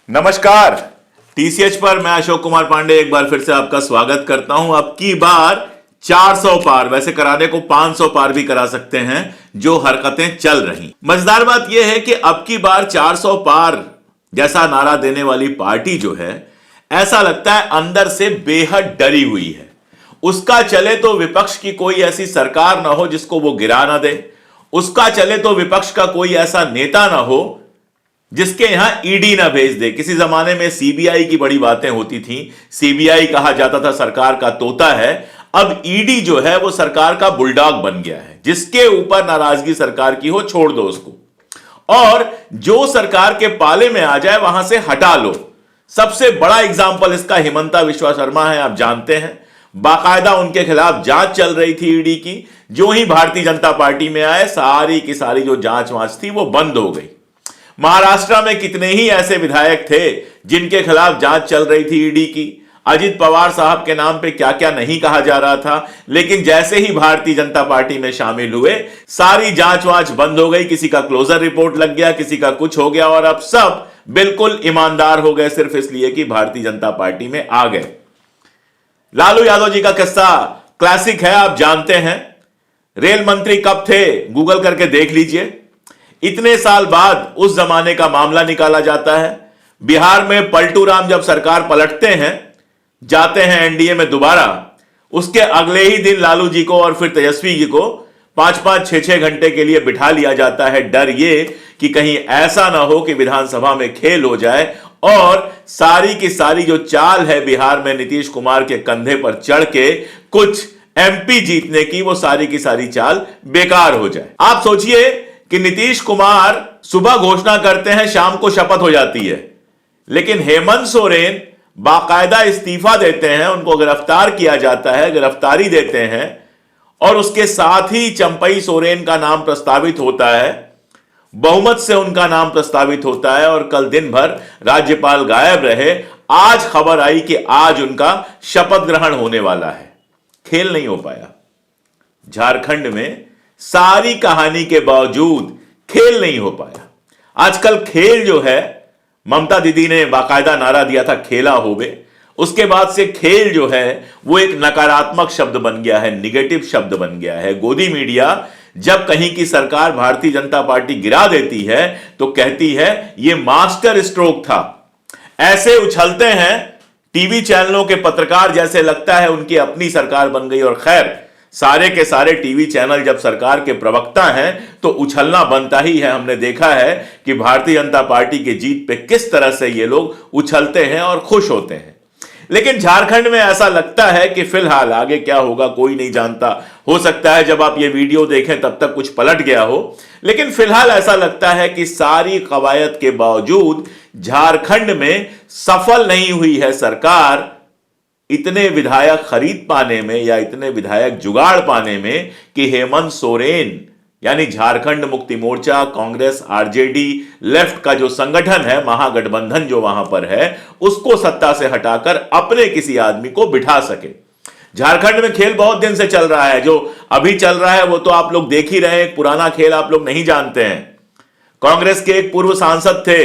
नमस्कार। टीसीएच पर मैं अशोक कुमार पांडे एक बार फिर से आपका स्वागत करता हूं। अब की बार 400 पार, वैसे कराने को 500 पार भी करा सकते हैं जो हरकतें चल रही। मजेदार बात यह है कि अब की बार 400 पार जैसा नारा देने वाली पार्टी जो है, ऐसा लगता है अंदर से बेहद डरी हुई है। उसका चले तो विपक्ष की कोई ऐसी सरकार ना हो जिसको वो गिरा ना दे, उसका चले तो विपक्ष का कोई ऐसा नेता ना हो जिसके यहां ईडी ना भेज दे। किसी जमाने में सीबीआई की बड़ी बातें होती थी, सीबीआई कहा जाता था सरकार का तोता है। अब ईडी जो है वो सरकार का बुलडॉग बन गया है। जिसके ऊपर नाराजगी सरकार की हो, छोड़ दो उसको, और जो सरकार के पाले में आ जाए वहां से हटा लो। सबसे बड़ा एग्जाम्पल इसका हिमंता विश्वा शर्मा है। आप जानते हैं बाकायदा उनके खिलाफ जांच चल रही थी ईडी की। जो ही भारतीय जनता पार्टी में आए, सारी की सारी जो जांच वांच थी वो बंद हो गई। महाराष्ट्र में कितने ही ऐसे विधायक थे जिनके खिलाफ जांच चल रही थी ईडी की। अजित पवार साहब के नाम पे क्या क्या नहीं कहा जा रहा था, लेकिन जैसे ही भारतीय जनता पार्टी में शामिल हुए, सारी जांच वांच बंद हो गई। किसी का क्लोजर रिपोर्ट लग गया, किसी का कुछ हो गया, और अब सब बिल्कुल ईमानदार हो गए सिर्फ इसलिए कि भारतीय जनता पार्टी में आ गए। लालू यादव जी का किस्सा क्लासिक है, आप जानते हैं। रेल मंत्री कब थे, गूगल करके देख लीजिए। इतने साल बाद उस जमाने का मामला निकाला जाता है। बिहार में पलटू राम जब सरकार पलटते हैं, जाते हैं एनडीए में दोबारा, उसके अगले ही दिन लालू जी को और फिर तेजस्वी जी को 5-5, 6-6 घंटे के लिए बिठा लिया जाता है। डर ये कि कहीं ऐसा ना हो कि विधानसभा में खेल हो जाए और सारी की सारी जो चाल है बिहार में नीतीश कुमार के कंधे पर चढ़ के कुछ एमपी जीतने की, वो सारी की सारी चाल बेकार हो जाए। आप सोचिए कि नीतीश कुमार सुबह घोषणा करते हैं, शाम को शपथ हो जाती है, लेकिन हेमंत सोरेन बाकायदा इस्तीफा देते हैं, उनको गिरफ्तार किया जाता है, गिरफ्तारी देते हैं, और उसके साथ ही चंपई सोरेन का नाम प्रस्तावित होता है, बहुमत से उनका नाम प्रस्तावित होता है, और कल दिन भर राज्यपाल गायब रहे। आज खबर आई कि आज उनका शपथ ग्रहण होने वाला है। खेल नहीं हो पाया। झारखंड में सारी कहानी के बावजूद खेल नहीं हो पाया। आजकल खेल जो है, ममता दीदी ने बाकायदा नारा दिया था, खेला होवे। उसके बाद से खेल जो है वो एक नकारात्मक शब्द बन गया है, निगेटिव शब्द बन गया है। गोदी मीडिया जब कहीं की सरकार भारतीय जनता पार्टी गिरा देती है तो कहती है ये मास्टर स्ट्रोक था। ऐसे उछलते हैं टीवी चैनलों के पत्रकार जैसे लगता है उनकी अपनी सरकार बन गई। और खैर, सारे के सारे टीवी चैनल जब सरकार के प्रवक्ता हैं तो उछलना बनता ही है। हमने देखा है कि भारतीय जनता पार्टी की जीत पे किस तरह से ये लोग उछलते हैं और खुश होते हैं। लेकिन झारखंड में ऐसा लगता है कि फिलहाल आगे क्या होगा कोई नहीं जानता। हो सकता है जब आप ये वीडियो देखें तब तक कुछ पलट गया हो, लेकिन फिलहाल ऐसा लगता है कि सारी कवायद के बावजूद झारखंड में सफल नहीं हुई है सरकार इतने विधायक खरीद पाने में या इतने विधायक जुगाड़ पाने में कि हेमंत सोरेन यानी झारखंड मुक्ति मोर्चा, कांग्रेस, आरजेडी, लेफ्ट का जो संगठन है, महागठबंधन जो वहां पर है, उसको सत्ता से हटाकर अपने किसी आदमी को बिठा सके। झारखंड में खेल बहुत दिन से चल रहा है। जो अभी चल रहा है वो तो आप लोग देख ही रहे हैं। पुराना खेल आप लोग नहीं जानते हैं। कांग्रेस के एक पूर्व सांसद थे,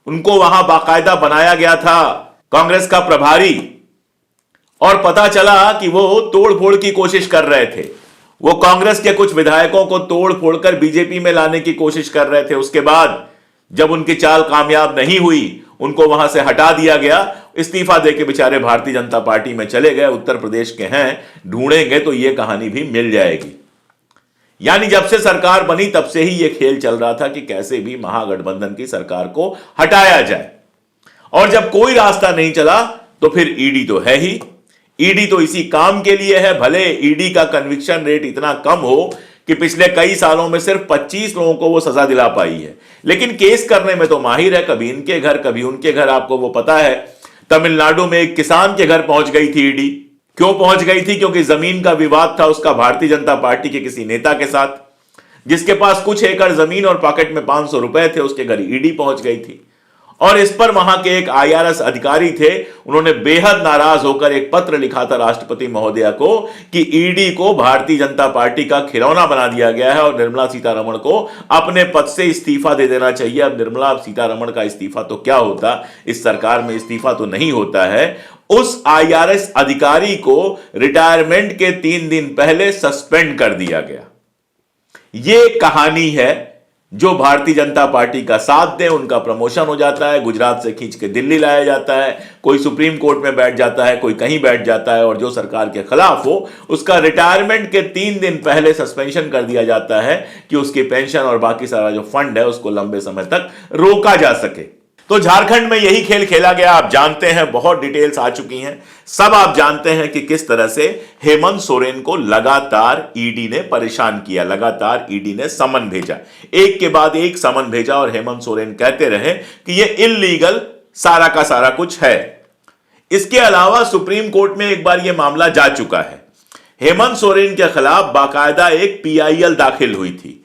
उनको वहां बाकायदा बनाया गया था कांग्रेस का प्रभारी, और पता चला कि वो तोड़ फोड़ की कोशिश कर रहे थे। वो कांग्रेस के कुछ विधायकों को तोड़ फोड़कर बीजेपी में लाने की कोशिश कर रहे थे। उसके बाद जब उनकी चाल कामयाब नहीं हुई, उनको वहां से हटा दिया गया। इस्तीफा देके बेचारे भारतीय जनता पार्टी में चले गए। उत्तर प्रदेश के हैं, ढूंढेंगे तो ये कहानी भी मिल जाएगी। यानी जब से सरकार बनी तब से ही यह खेल चल रहा था कि कैसे भी महागठबंधन की सरकार को हटाया जाए। और जब कोई रास्ता नहीं चला तो फिर ईडी तो है ही। ईडी तो इसी काम के लिए है। भले ईडी का कन्विक्शन रेट इतना कम हो कि पिछले कई सालों में सिर्फ 25 लोगों को वो सजा दिला पाई है, लेकिन केस करने में तो माहिर है। कभी इनके घर, कभी उनके घर। आपको वो पता है, तमिलनाडु में एक किसान के घर पहुंच गई थी ईडी। क्यों पहुंच गई थी? क्योंकि जमीन का विवाद था उसका भारतीय जनता पार्टी के किसी नेता के साथ, जिसके पास कुछ एकड़ जमीन और पॉकेट में 500 रुपए थे। उसके घर ईडी पहुंच गई थी। और इस पर वहां के एक आईआरएस अधिकारी थे, उन्होंने बेहद नाराज होकर एक पत्र लिखा था राष्ट्रपति महोदया को कि ईडी को भारतीय जनता पार्टी का खिलौना बना दिया गया है और निर्मला सीतारमण को अपने पद से इस्तीफा दे देना चाहिए। अब निर्मला सीतारमण का इस्तीफा तो क्या होता, इस सरकार में इस्तीफा तो नहीं होता है। उस आईआरएस अधिकारी को रिटायरमेंट के 3 दिन पहले सस्पेंड कर दिया गया। यह कहानी है, जो भारतीय जनता पार्टी का साथ दे उनका प्रमोशन हो जाता है, गुजरात से खींच के दिल्ली लाया जाता है, कोई सुप्रीम कोर्ट में बैठ जाता है, कोई कहीं बैठ जाता है, और जो सरकार के खिलाफ हो उसका रिटायरमेंट के 3 दिन पहले सस्पेंशन कर दिया जाता है कि उसकी पेंशन और बाकी सारा जो फंड है उसको लंबे समय तक रोका जा सके। तो झारखंड में यही खेल खेला गया, आप जानते हैं, बहुत डिटेल्स आ चुकी हैं, सब आप जानते हैं कि किस तरह से हेमंत सोरेन को लगातार ईडी ने परेशान किया, लगातार ईडी ने समन भेजा, एक के बाद एक समन भेजा, और हेमंत सोरेन कहते रहे कि यह इल्लीगल सारा का सारा कुछ है। इसके अलावा सुप्रीम कोर्ट में एक बार यह मामला जा चुका है, हेमंत सोरेन के खिलाफ बाकायदा एक पीआईएल दाखिल हुई थी।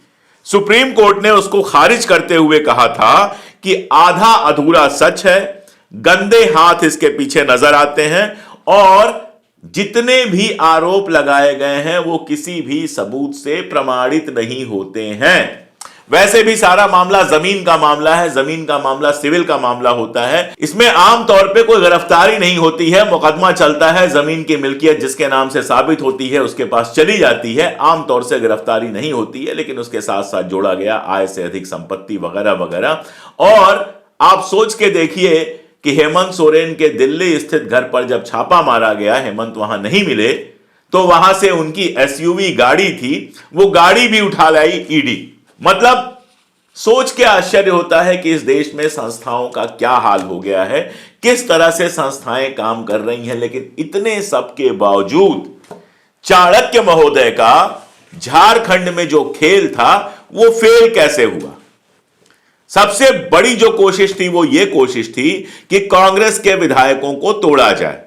सुप्रीम कोर्ट ने उसको खारिज करते हुए कहा था कि आधा अधूरा सच है, गंदे हाथ इसके पीछे नजर आते हैं, और जितने भी आरोप लगाए गए हैं वो किसी भी सबूत से प्रमाणित नहीं होते हैं। वैसे भी सारा मामला जमीन का मामला है, जमीन का मामला सिविल का मामला होता है, इसमें आमतौर पे कोई गिरफ्तारी नहीं होती है, मुकदमा चलता है, जमीन की मिल्कियत जिसके नाम से साबित होती है उसके पास चली जाती है, आमतौर से गिरफ्तारी नहीं होती है, लेकिन उसके साथ साथ जोड़ा गया आय से अधिक संपत्ति वगैरह वगैरह। और आप सोच के देखिए कि हेमंत सोरेन के दिल्ली स्थित घर पर जब छापा मारा गया, हेमंत वहां नहीं मिले, तो वहां से उनकी एसयूवी गाड़ी थी, वो गाड़ी भी उठा लाई ईडी। मतलब सोच के आश्चर्य होता है कि इस देश में संस्थाओं का क्या हाल हो गया है, किस तरह से संस्थाएं काम कर रही हैं, लेकिन इतने सब के बावजूद चाणक्य महोदय का झारखंड में जो खेल था वो फेल कैसे हुआ। सबसे बड़ी जो कोशिश थी वो ये कोशिश थी कि कांग्रेस के विधायकों को तोड़ा जाए,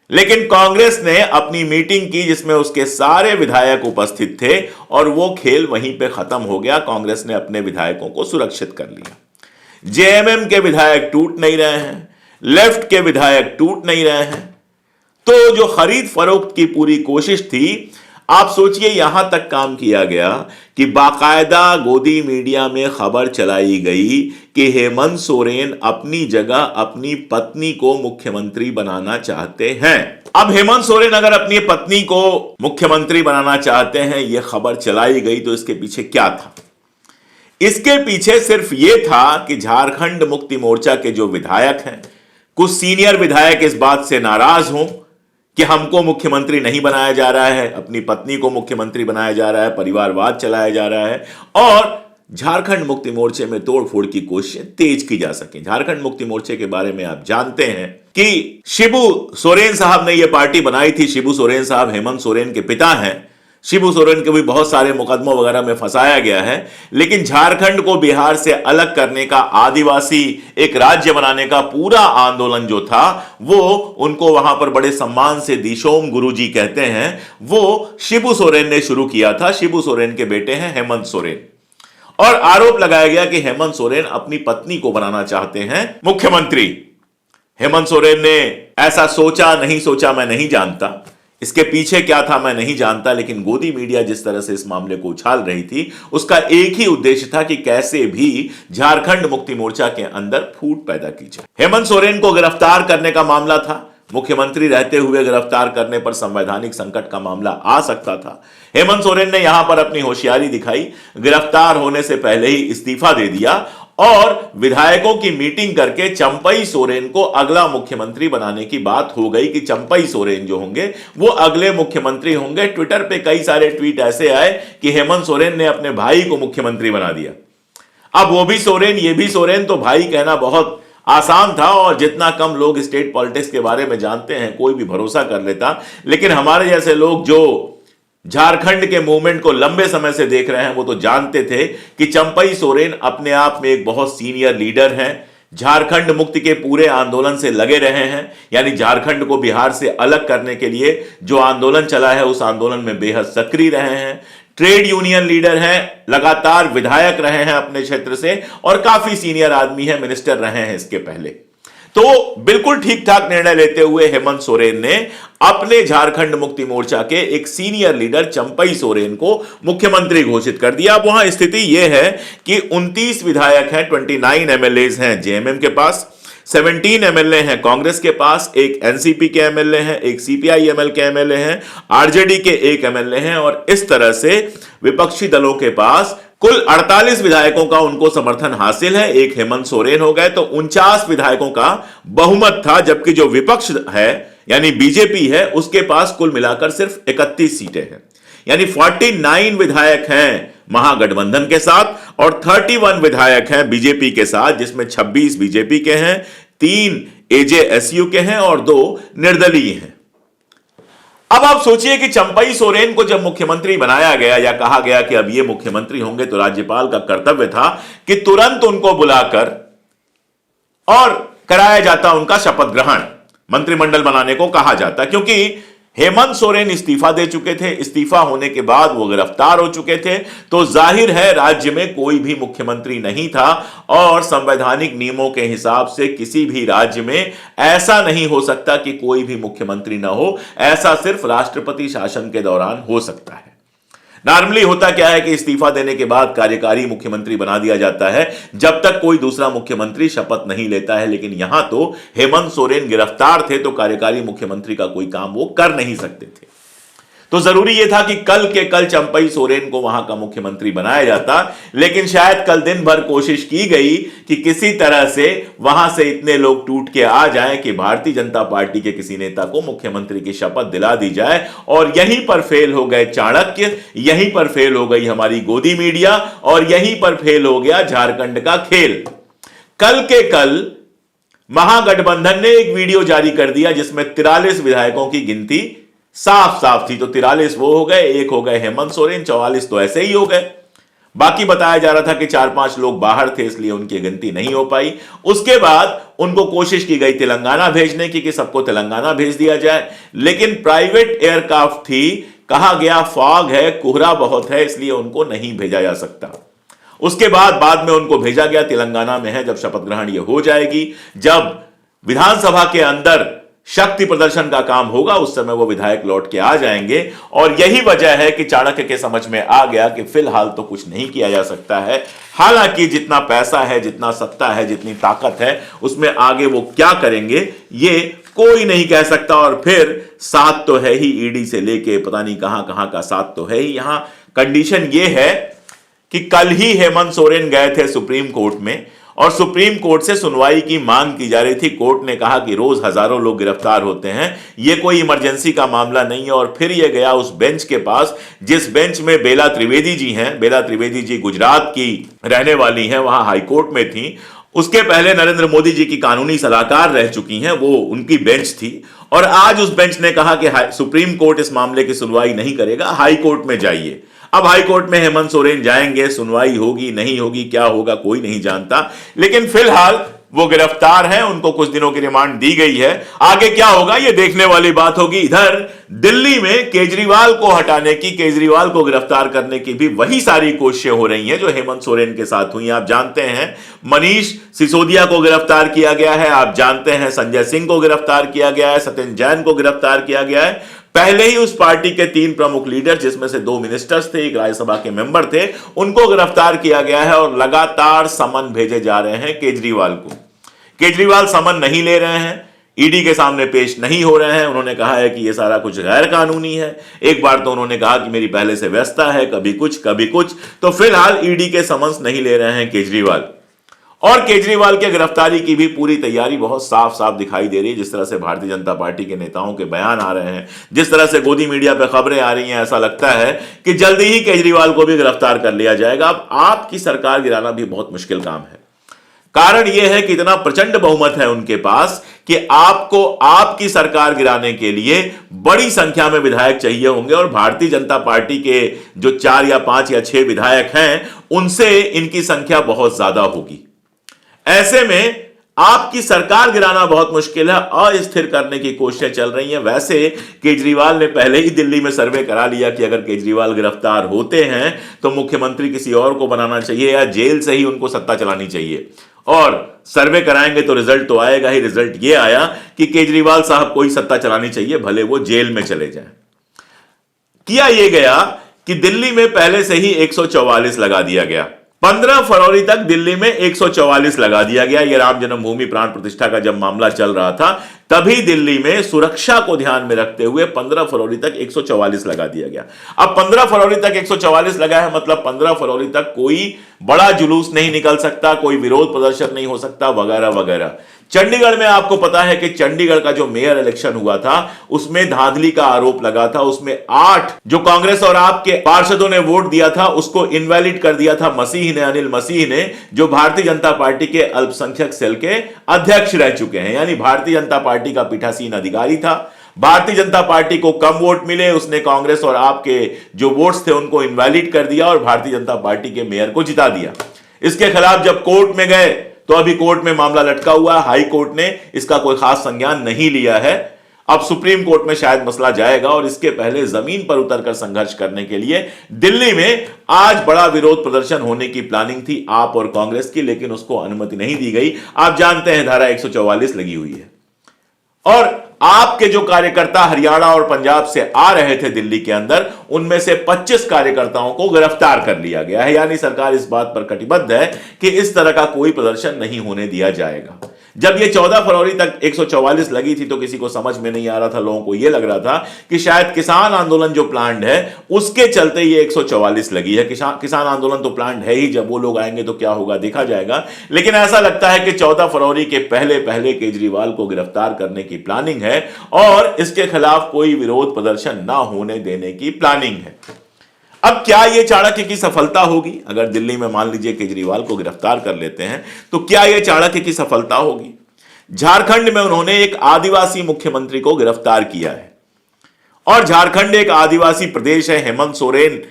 लेकिन कांग्रेस ने अपनी मीटिंग की जिसमें उसके सारे विधायक उपस्थित थे और वो खेल वहीं पे खत्म हो गया। कांग्रेस ने अपने विधायकों को सुरक्षित कर लिया। जेएमएम के विधायक टूट नहीं रहे हैं, लेफ्ट के विधायक टूट नहीं रहे हैं, तो जो खरीद फरोख्त की पूरी कोशिश थी, आप सोचिए यहां तक काम किया गया कि बाकायदा गोदी मीडिया में खबर चलाई गई कि हेमंत सोरेन अपनी जगह अपनी पत्नी को मुख्यमंत्री बनाना चाहते हैं। अब हेमंत सोरेन अगर अपनी पत्नी को मुख्यमंत्री बनाना चाहते हैं, यह खबर चलाई गई, तो इसके पीछे क्या था? इसके पीछे सिर्फ यह था कि झारखंड मुक्ति मोर्चा के जो विधायक हैं, कुछ सीनियर विधायक इस बात से नाराज हों कि हमको मुख्यमंत्री नहीं बनाया जा रहा है, अपनी पत्नी को मुख्यमंत्री बनाया जा रहा है, परिवारवाद चलाया जा रहा है, और झारखंड मुक्ति मोर्चे में तोड़फोड़ की कोशिशें तेज की जा सके। झारखंड मुक्ति मोर्चे के बारे में आप जानते हैं कि शिबू सोरेन साहब ने यह पार्टी बनाई थी। शिबू सोरेन साहब हेमंत सोरेन के पिता हैं। शिबू सोरेन के भी बहुत सारे मुकदमों वगैरह में फंसाया गया है, लेकिन झारखंड को बिहार से अलग करने का, आदिवासी एक राज्य बनाने का पूरा आंदोलन जो था, वो उनको वहां पर बड़े सम्मान से दिशोम गुरुजी कहते हैं, वो शिबू सोरेन ने शुरू किया था। शिबू सोरेन के बेटे हैं हेमंत सोरेन, और आरोप लगाया गया कि हेमंत सोरेन अपनी पत्नी को बनाना चाहते हैं मुख्यमंत्री। हेमंत सोरेन ने ऐसा सोचा नहीं सोचा मैं नहीं जानता, इसके पीछे क्या था मैं नहीं जानता, लेकिन गोदी मीडिया जिस तरह से इस मामले को उछाल रही थी, उसका एक ही उद्देश्य था कि कैसे भी झारखंड मुक्ति मोर्चा के अंदर फूट पैदा की जाए। हेमंत सोरेन को गिरफ्तार करने का मामला था, मुख्यमंत्री रहते हुए गिरफ्तार करने पर संवैधानिक संकट का मामला आ सकता था। हेमंत सोरेन ने यहां पर अपनी होशियारी दिखाई, गिरफ्तार होने से पहले ही इस्तीफा दे दिया और विधायकों की मीटिंग करके चंपई सोरेन को अगला मुख्यमंत्री बनाने की बात हो गई कि चंपई सोरेन जो होंगे वो अगले मुख्यमंत्री होंगे। ट्विटर पे कई सारे ट्वीट ऐसे आए कि हेमंत सोरेन ने अपने भाई को मुख्यमंत्री बना दिया। अब वो भी सोरेन ये भी सोरेन, तो भाई कहना बहुत आसान था, और जितना कम लोग स्टेट पॉलिटिक्स के बारे में जानते हैं कोई भी भरोसा कर लेता, लेकिन हमारे जैसे लोग जो झारखंड के मूवमेंट को लंबे समय से देख रहे हैं वो तो जानते थे कि चंपई सोरेन अपने आप में एक बहुत सीनियर लीडर हैं, झारखंड मुक्ति के पूरे आंदोलन से लगे रहे हैं, यानी झारखंड को बिहार से अलग करने के लिए जो आंदोलन चला है उस आंदोलन में बेहद सक्रिय रहे हैं। ट्रेड यूनियन लीडर हैं, लगातार विधायक रहे हैं अपने क्षेत्र से और काफी सीनियर आदमी है, मिनिस्टर रहे हैं इसके पहले। तो बिल्कुल ठीक ठाक निर्णय लेते हुए हेमंत सोरेन ने अपने झारखंड मुक्ति मोर्चा के एक सीनियर लीडर चंपई सोरेन को मुख्यमंत्री घोषित कर दिया। अब वहां स्थिति यह है कि 29 विधायक हैं, 29 एमएलएज हैं जेएमएम के पास, 17 एमएलए हैं कांग्रेस के पास, एक एनसीपी के एमएलए हैं, एक सीपीआई-एमएल के एमएलए हैं, आरजेडी के एक एमएलए हैं और इस तरह से विपक्षी दलों के पास कुल 48 विधायकों का उनको समर्थन हासिल है। एक हेमंत सोरेन हो गए तो 49 विधायकों का बहुमत था, जबकि जो विपक्ष है यानी बीजेपी है उसके पास कुल मिलाकर सिर्फ 31 सीटें हैं, यानी 49 विधायक हैं महागठबंधन के साथ और 31 विधायक हैं बीजेपी के साथ, जिसमें 26 बीजेपी के हैं, 3 एजेएसयू के हैं और 2 निर्दलीय हैं। अब आप सोचिए कि चंपई सोरेन को जब मुख्यमंत्री बनाया गया या कहा गया कि अब ये मुख्यमंत्री होंगे तो राज्यपाल का कर्तव्य था कि तुरंत उनको बुलाकर और कराया जाता उनका शपथ ग्रहण, मंत्रिमंडल बनाने को कहा जाता, क्योंकि हेमंत सोरेन इस्तीफा दे चुके थे। इस्तीफा होने के बाद वो गिरफ्तार हो चुके थे, तो जाहिर है राज्य में कोई भी मुख्यमंत्री नहीं था और संवैधानिक नियमों के हिसाब से किसी भी राज्य में ऐसा नहीं हो सकता कि कोई भी मुख्यमंत्री ना हो। ऐसा सिर्फ राष्ट्रपति शासन के दौरान हो सकता है। नॉर्मली होता क्या है कि इस्तीफा देने के बाद कार्यकारी मुख्यमंत्री बना दिया जाता है जब तक कोई दूसरा मुख्यमंत्री शपथ नहीं लेता है, लेकिन यहां तो हेमंत सोरेन गिरफ्तार थे तो कार्यकारी मुख्यमंत्री का कोई काम वो कर नहीं सकते थे। तो जरूरी यह था कि कल के कल चंपई सोरेन को वहां का मुख्यमंत्री बनाया जाता, लेकिन शायद कल दिन भर कोशिश की गई कि किसी तरह से वहां से इतने लोग टूट के आ जाएं कि भारतीय जनता पार्टी के किसी नेता को मुख्यमंत्री की शपथ दिला दी जाए, और यहीं पर फेल हो गए चाणक्य, यहीं पर फेल हो गई हमारी गोदी मीडिया और यहीं पर फेल हो गया झारखंड का खेल। कल के कल महागठबंधन ने एक वीडियो जारी कर दिया जिसमें 43 विधायकों की गिनती साफ साफ थी। तो 43 वो हो गए, एक हो गए हेमंत सोरेन, 44 तो ऐसे ही हो गए। बाकी बताया जा रहा था कि 4-5 लोग बाहर थे इसलिए उनकी गिनती नहीं हो पाई। उसके बाद उनको कोशिश की गई तेलंगाना भेजने की कि सबको तेलंगाना भेज दिया जाए, लेकिन प्राइवेट एयरक्राफ्ट थी, कहा गया फॉग है, कोहरा बहुत है, इसलिए उनको नहीं भेजा जा सकता। उसके बाद में उनको भेजा गया, तेलंगाना में है। जब शपथ ग्रहण ये हो जाएगी, जब विधानसभा के अंदर शक्ति प्रदर्शन का काम होगा, उस समय वो विधायक लौट के आ जाएंगे। और यही वजह है कि चाणक्य के समझ में आ गया कि फिलहाल तो कुछ नहीं किया जा सकता है। हालांकि जितना पैसा है, जितना सत्ता है, जितनी ताकत है, उसमें आगे वो क्या करेंगे ये कोई नहीं कह सकता। और फिर साथ तो है ही ईडी से लेके पता नहीं कहां कहां का साथ तो है ही। यहां कंडीशन ये है कि कल ही हेमंत सोरेन गए थे सुप्रीम कोर्ट में और सुप्रीम कोर्ट से सुनवाई की मांग की जा रही थी। कोर्ट ने कहा कि रोज हजारों लोग गिरफ्तार होते हैं, ये कोई इमरजेंसी का मामला नहीं है। और फिर ये गया उस बेंच के पास जिस बेंच में बेला त्रिवेदी जी हैं। बेला त्रिवेदी जी गुजरात की रहने वाली हैं, वहां हाईकोर्ट में थी। उसके पहले नरेंद्र मोदी जी की कानूनी सलाहकार रह चुकी हैं, वो उनकी बेंच थी। और आज उस बेंच ने कहा कि सुप्रीम कोर्ट इस मामले की सुनवाई नहीं करेगा, हाई कोर्ट में जाइए। अब हाई कोर्ट में हेमंत सोरेन जाएंगे, सुनवाई होगी नहीं होगी, क्या होगा कोई नहीं जानता, लेकिन फिलहाल वो गिरफ्तार हैं, उनको कुछ दिनों की रिमांड दी गई है। आगे क्या होगा ये देखने वाली बात होगी। इधर दिल्ली में केजरीवाल को हटाने की, केजरीवाल को गिरफ्तार करने की भी वही सारी कोशिशें हो रही हैं जो हेमंत सोरेन के साथ हुई। आप जानते हैं मनीष सिसोदिया को गिरफ्तार किया गया है, आप जानते हैं संजय सिंह को गिरफ्तार किया गया है, सत्येंद्र जैन को गिरफ्तार किया गया है। पहले ही उस पार्टी के 3 प्रमुख लीडर, जिसमें से 2 मिनिस्टर्स थे, एक राज्यसभा के मेंबर थे, उनको गिरफ्तार किया गया है और लगातार समन भेजे जा रहे हैं केजरीवाल को। केजरीवाल समन नहीं ले रहे हैं, ईडी के सामने पेश नहीं हो रहे हैं। उन्होंने कहा है कि यह सारा कुछ गैर कानूनी है। एक बार तो उन्होंने कहा कि मेरी पहले से व्यवस्था है, कभी कुछ। तो फिलहाल ईडी के समन्स नहीं ले रहे हैं केजरीवाल। और केजरीवाल के गिरफ्तारी की भी पूरी तैयारी बहुत साफ साफ दिखाई दे रही है। जिस तरह से भारतीय जनता पार्टी के नेताओं के बयान आ रहे हैं, जिस तरह से गोदी मीडिया पर खबरें आ रही हैं, ऐसा लगता है कि जल्दी ही केजरीवाल को भी गिरफ्तार कर लिया जाएगा। अब आपकी सरकार गिराना भी बहुत मुश्किल काम है। कारण यह है कि इतना प्रचंड बहुमत है उनके पास कि आपको आपकी सरकार गिराने के लिए बड़ी संख्या में विधायक चाहिए होंगे। और भारतीय जनता पार्टी के जो 4 या 5 या 6 विधायक हैं, उनसे इनकी संख्या बहुत ज्यादा होगी। ऐसे में आपकी सरकार गिराना बहुत मुश्किल है, अस्थिर करने की कोशिशें चल रही हैं। वैसे केजरीवाल ने पहले ही दिल्ली में सर्वे करा लिया कि अगर केजरीवाल गिरफ्तार होते हैं तो मुख्यमंत्री किसी और को बनाना चाहिए या जेल से ही उनको सत्ता चलानी चाहिए। और सर्वे कराएंगे तो रिजल्ट तो आएगा ही। रिजल्ट ये आया कि केजरीवाल साहब को ही सत्ता चलानी चाहिए, भले वो जेल में चले जाएं। किया यह गया कि दिल्ली में पहले से ही 144 लगा दिया गया। 15 फरवरी तक दिल्ली में 144 लगा दिया गया। यह राम जन्मभूमि प्राण प्रतिष्ठा का जब मामला चल रहा था तभी दिल्ली में सुरक्षा को ध्यान में रखते हुए 15 फरवरी तक 144 लगा दिया गया। अब 15 फरवरी तक 144 लगा है, मतलब 15 फरवरी तक कोई बड़ा जुलूस नहीं निकल सकता, कोई विरोध प्रदर्शन नहीं हो सकता, वगैरह वगैरह। चंडीगढ़ में आपको पता है कि चंडीगढ़ का जो मेयर इलेक्शन हुआ था उसमें धांधली का आरोप लगा था। उसमें 8 जो कांग्रेस और आपके पार्षदों ने वोट दिया था उसको इनवैलिड कर दिया था मसीह ने, अनिल मसीह ने, जो भारतीय जनता पार्टी के अल्पसंख्यक सेल के अध्यक्ष रह चुके हैं। यानी भारतीय जनता पार्टी का पीठासीन अधिकारी था। भारतीय जनता पार्टी को कम वोट मिले, उसने कांग्रेस और आपके जो वोट्स थे उनको इनवैलिड कर दिया और भारतीय जनता पार्टी के मेयर को जिता दिया। इसके खिलाफ जब कोर्ट में गए तो अभी कोर्ट में मामला लटका हुआ है। हाई कोर्ट ने इसका कोई खास संज्ञान नहीं लिया है। अब सुप्रीम कोर्ट में शायद मसला जाएगा और इसके पहले जमीन पर उतरकर संघर्ष करने के लिए दिल्ली में आज बड़ा विरोध प्रदर्शन होने की प्लानिंग थी आप और कांग्रेस की, लेकिन उसको अनुमति नहीं दी गई। आप जानते हैं धारा 144 लगी हुई है। और आपके जो कार्यकर्ता हरियाणा और पंजाब से आ रहे थे दिल्ली के अंदर, उनमें से 25 कार्यकर्ताओं को गिरफ्तार कर लिया गया है। यानी सरकार इस बात पर कटिबद्ध है कि इस तरह का कोई प्रदर्शन नहीं होने दिया जाएगा। जब ये 14 फरवरी तक 144 लगी थी तो किसी को समझ में नहीं आ रहा था। लोगों को यह लग रहा था कि शायद किसान आंदोलन जो प्लान्ड है उसके चलते ये 144 लगी है। किसान आंदोलन तो प्लान्ड है ही, जब वो लोग आएंगे तो क्या होगा देखा जाएगा। लेकिन ऐसा लगता है कि 14 फरवरी के पहले पहले केजरीवाल को गिरफ्तार करने की प्लानिंग है और इसके खिलाफ कोई विरोध प्रदर्शन ना होने देने की प्लानिंग है। अब क्या यह चाणक्य की सफलता होगी? अगर दिल्ली में मान लीजिए केजरीवाल को गिरफ्तार कर लेते हैं तो क्या यह चाणक्य की सफलता होगी? झारखंड में उन्होंने एक आदिवासी मुख्यमंत्री को गिरफ्तार किया है और झारखंड एक आदिवासी प्रदेश है। हेमंत सोरेन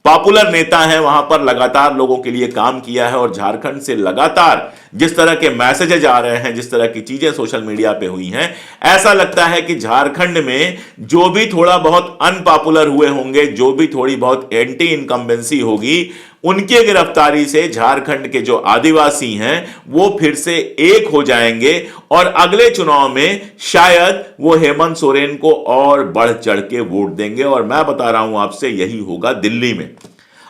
पॉपुलर नेता है, वहां पर लगातार लोगों के लिए काम किया है और झारखंड से लगातार जिस तरह के मैसेजेज आ रहे हैं, जिस तरह की चीजें सोशल मीडिया पे हुई हैं, ऐसा लगता है कि झारखंड में जो भी थोड़ा बहुत अनपॉपुलर हुए होंगे, जो भी थोड़ी बहुत एंटी इनकम्बेंसी होगी, उनके गिरफ्तारी से झारखंड के जो आदिवासी हैं वो फिर से एक हो जाएंगे और अगले चुनाव में शायद वो हेमंत सोरेन को और बढ़ चढ़ के वोट देंगे। और मैं बता रहा हूं आपसे, यही होगा दिल्ली में।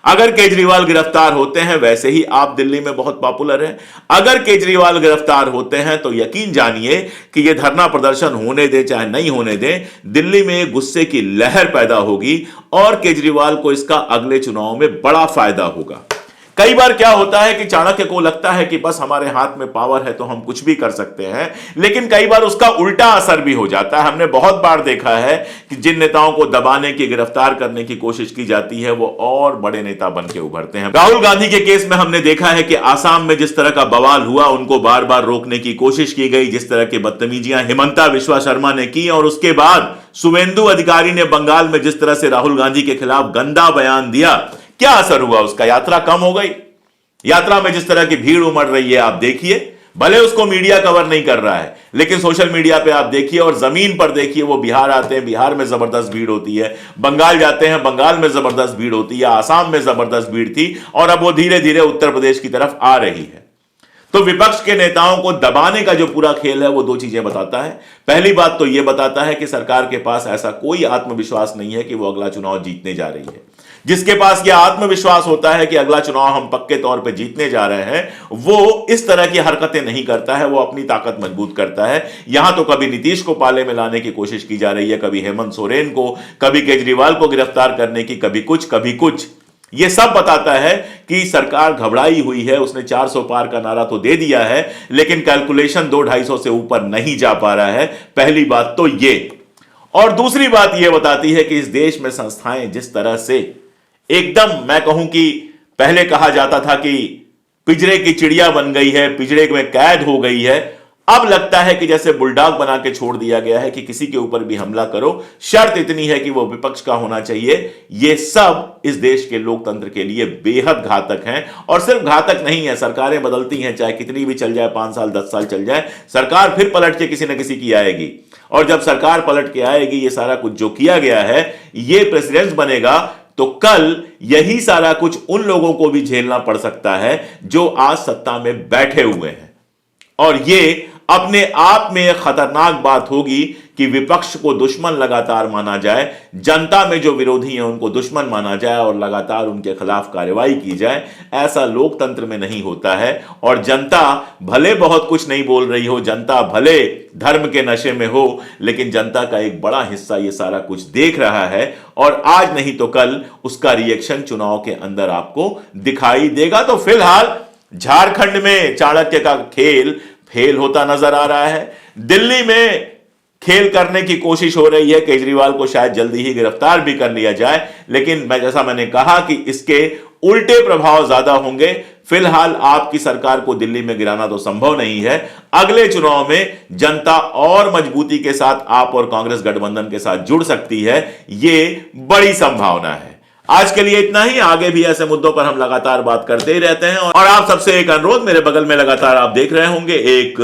अगर केजरीवाल गिरफ्तार होते हैं, वैसे ही आप दिल्ली में बहुत पॉपुलर हैं, अगर केजरीवाल गिरफ्तार होते हैं तो यकीन जानिए कि यह धरना प्रदर्शन होने दे चाहे नहीं होने दे, दिल्ली में एक गुस्से की लहर पैदा होगी और केजरीवाल को इसका अगले चुनाव में बड़ा फायदा होगा। कई बार क्या होता है कि चाणक्य को लगता है कि बस हमारे हाथ में पावर है तो हम कुछ भी कर सकते हैं, लेकिन कई बार उसका उल्टा असर भी हो जाता है। हमने बहुत बार देखा है कि जिन नेताओं को दबाने की, गिरफ्तार करने की कोशिश की जाती है वो और बड़े नेता बन के उभरते हैं। राहुल गांधी के केस में हमने देखा है कि आसाम में जिस तरह का बवाल हुआ, उनको बार बार रोकने की कोशिश की गई, जिस तरह की बदतमीजियां हिमंता बिश्वा शर्मा ने की, और उसके बाद शुवेंदु अधिकारी ने बंगाल में जिस तरह से राहुल गांधी के खिलाफ गंदा बयान दिया, क्या असर हुआ उसका? यात्रा कम हो गई। यात्रा में जिस तरह की भीड़ उमड़ रही है आप देखिए, भले उसको मीडिया कवर नहीं कर रहा है, लेकिन सोशल मीडिया पे आप देखिए और जमीन पर देखिए। वो बिहार आते हैं, बिहार में जबरदस्त भीड़ होती है, बंगाल जाते हैं, बंगाल में जबरदस्त भीड़ होती है, आसाम में जबरदस्त भीड़ थी और अब वो धीरे धीरे उत्तर प्रदेश की तरफ आ रही है। तो विपक्ष के नेताओं को दबाने का जो पूरा खेल है वो दो चीजें बताता है। पहली बात तो यह बताता है कि सरकार के पास ऐसा कोई आत्मविश्वास नहीं है कि वो अगला चुनाव जीतने जा रही है। जिसके पास यह आत्मविश्वास होता है कि अगला चुनाव हम पक्के तौर पे जीतने जा रहे हैं, वो इस तरह की हरकतें नहीं करता है, वो अपनी ताकत मजबूत करता है। यहां तो कभी नीतीश को पाले में लाने की कोशिश की जा रही है, कभी हेमंत सोरेन को, कभी केजरीवाल को गिरफ्तार करने की, कभी कुछ। यह सब बताता है कि सरकार घबराई हुई है। उसने 400 पार का नारा तो दे दिया है, लेकिन कैलकुलेशन 200-250 से ऊपर नहीं जा पा रहा है। पहली बात तो यह। और दूसरी बात यह बताती है कि इस देश में संस्थाएं जिस तरह से एकदम, मैं कहूं कि पहले कहा जाता था कि पिंजरे की चिड़िया बन गई है, पिंजरे में कैद हो गई है, अब लगता है कि जैसे बुलडॉग बना के छोड़ दिया गया है कि किसी के ऊपर भी हमला करो, शर्त इतनी है कि वो विपक्ष का होना चाहिए। ये सब इस देश के लोकतंत्र के लिए बेहद घातक हैं। और सिर्फ घातक नहीं है, सरकारें बदलती हैं, चाहे कितनी भी चल जाए, 5 साल 10 साल चल जाए, सरकार फिर पलट के किसी न किसी की आएगी। और जब सरकार पलट के आएगी, ये सारा कुछ जो किया गया है ये प्रेसिडेंस बनेगा, तो कल यही सारा कुछ उन लोगों को भी झेलना पड़ सकता है जो आज सत्ता में बैठे हुए हैं। और ये अपने आप में एक खतरनाक बात होगी कि विपक्ष को दुश्मन लगातार माना जाए, जनता में जो विरोधी हैं उनको दुश्मन माना जाए और लगातार उनके खिलाफ कार्रवाई की जाए। ऐसा लोकतंत्र में नहीं होता है। और जनता भले बहुत कुछ नहीं बोल रही हो, जनता भले धर्म के नशे में हो, लेकिन जनता का एक बड़ा हिस्सा ये सारा कुछ देख रहा है और आज नहीं तो कल उसका रिएक्शन चुनाव के अंदर आपको दिखाई देगा। तो फिलहाल झारखंड में चाणक्य का खेल फेल होता नजर आ रहा है। दिल्ली में खेल करने की कोशिश हो रही है, केजरीवाल को शायद जल्दी ही गिरफ्तार भी कर लिया जाए, लेकिन जैसा मैंने कहा कि इसके उल्टे प्रभाव ज्यादा होंगे। फिलहाल आपकी सरकार को दिल्ली में गिराना तो संभव नहीं है। अगले चुनाव में जनता और मजबूती के साथ आप और कांग्रेस गठबंधन के साथ जुड़ सकती है, ये बड़ी संभावना है। आज के लिए इतना ही। आगे भी ऐसे मुद्दों पर हम लगातार बात करते ही रहते हैं। और आप सबसे एक अनुरोध, मेरे बगल में लगातार आप देख रहे होंगे एक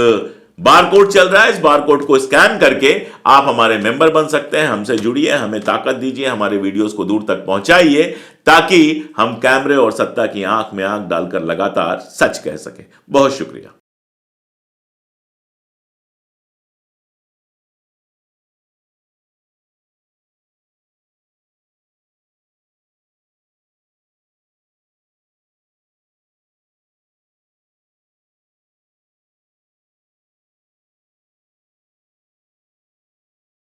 बारकोड चल रहा है। इस बारकोड को स्कैन करके आप हमारे मेंबर बन सकते हैं। हमसे जुड़िए, हमें ताकत दीजिए, हमारे वीडियोस को दूर तक पहुंचाइए ताकि हम कैमरे और सत्ता की आंख में आंख डालकर लगातार सच कह सके। बहुत शुक्रिया।